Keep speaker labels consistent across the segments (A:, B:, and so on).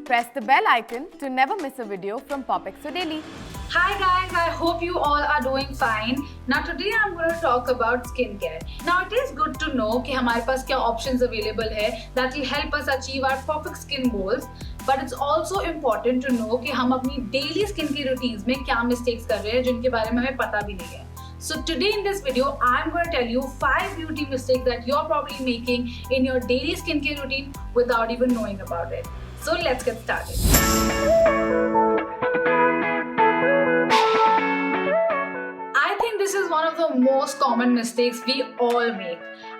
A: Press the bell icon to never miss a video from Popexo Daily.
B: Hi guys, I hope you all are doing fine. Now today I'm going to talk about skincare. Now it is good to know कि हमारे पास क्या options available है that will help us achieve our perfect skin goals. But it's also important to know कि हम अपनी daily skincare routines में क्या mistakes कर रहे हैं जिनके बारे में हमें पता भी नहीं है. So today in this video, I'm going to tell you 5 beauty mistakes that you're probably making in your daily skincare routine without even knowing about it. So let's get started. I think this is one of the most common mistakes we all make.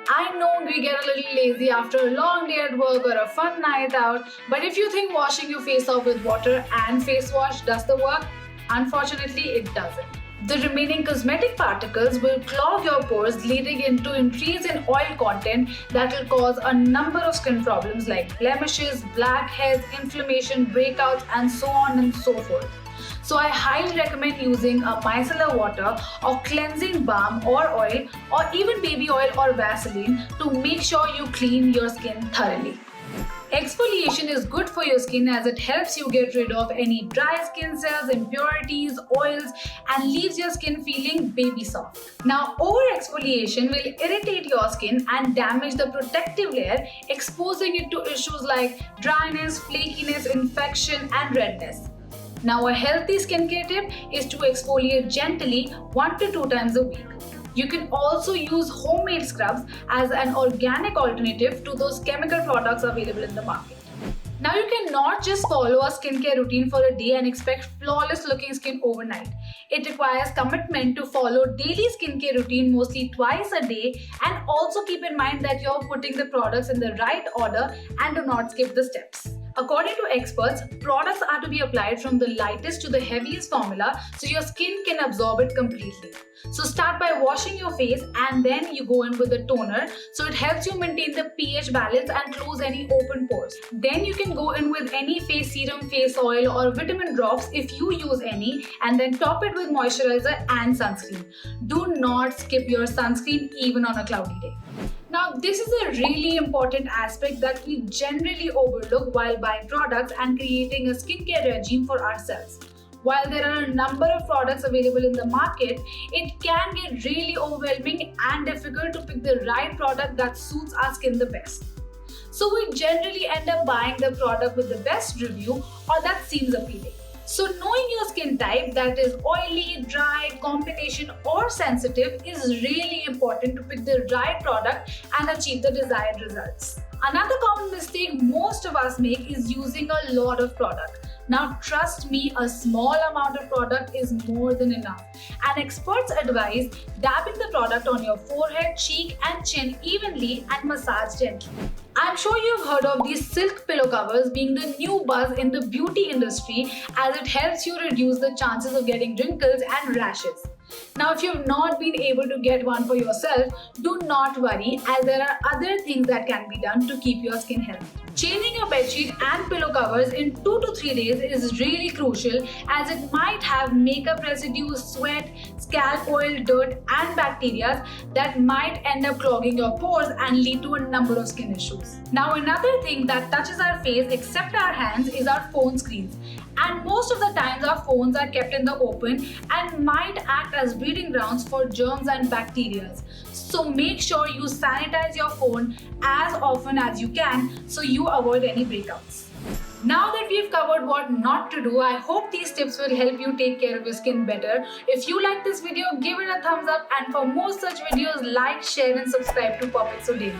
B: I know we get a little lazy after a long day at work or a fun night out, but if you think washing your face off with water and face wash does the work, unfortunately it doesn't. The remaining cosmetic particles will clog your pores, leading into increase in oil content that will cause a number of skin problems like blemishes, blackheads, inflammation, breakouts, and so on and so forth. So I highly recommend using a micellar water or cleansing balm or oil or even baby oil or Vaseline to make sure you clean your skin thoroughly. Exfoliation is good for your skin as it helps you get rid of any dry skin cells, impurities, oils, and leaves your skin feeling baby soft. Now, over-exfoliation will irritate your skin and damage the protective layer, exposing it to issues like dryness, flakiness, infection, and redness. Now, a healthy skincare tip is to exfoliate gently 1 to 2 times a week. You can also use homemade scrubs as an organic alternative to those chemical products available in the market. Now you cannot just follow a skincare routine for a day and expect flawless looking skin overnight. It requires commitment to follow daily skincare routine mostly twice a day, and also keep in mind that you're putting the products in the right order and do not skip the steps. According to experts, products are to be applied from the lightest to the heaviest formula so your skin can absorb it completely. So start by washing your face and then you go in with a toner so it helps you maintain the pH balance and close any open pores. Then you can go in with any face serum, face oil or vitamin drops if you use any, and then top it with moisturizer and sunscreen. Do not skip your sunscreen even on a cloudy day. Now, this is a really important aspect that we generally overlook while buying products and creating a skincare regime for ourselves. While there are a number of products available in the market, it can get really overwhelming and difficult to pick the right product that suits our skin the best. So we generally end up buying the product with the best review or that seems appealing. So knowing your skin type, that is oily, dry, combination or sensitive, is really important to pick the right product and achieve the desired results. Another common mistake most of us make is using a lot of product. Now trust me, a small amount of product is more than enough. And experts advise dabbing the product on your forehead, cheek and chin evenly and massage gently. I'm sure you've heard of these silk pillow covers being the new buzz in the beauty industry as it helps you reduce the chances of getting wrinkles and rashes. Now, if you've not been able to get one for yourself, do not worry as there are other things that can be done to keep your skin healthy. Changing your bedsheet and pillow covers in 2 to 3 days is really crucial as it might have makeup residue, sweat, scalp oil, dirt and bacteria that might end up clogging your pores and lead to a number of skin issues. Now another thing that touches our face except our hands is our phone screens. And most of the times our phones are kept in the open and might act as breeding grounds for germs and bacteria. So make sure you sanitize your phone as often as you can so you avoid any breakouts. Now that we've covered what not to do, I hope these tips will help you take care of your skin better. If you like this video, give it a thumbs up, and for more such videos, like, share and subscribe to Popexo Daily.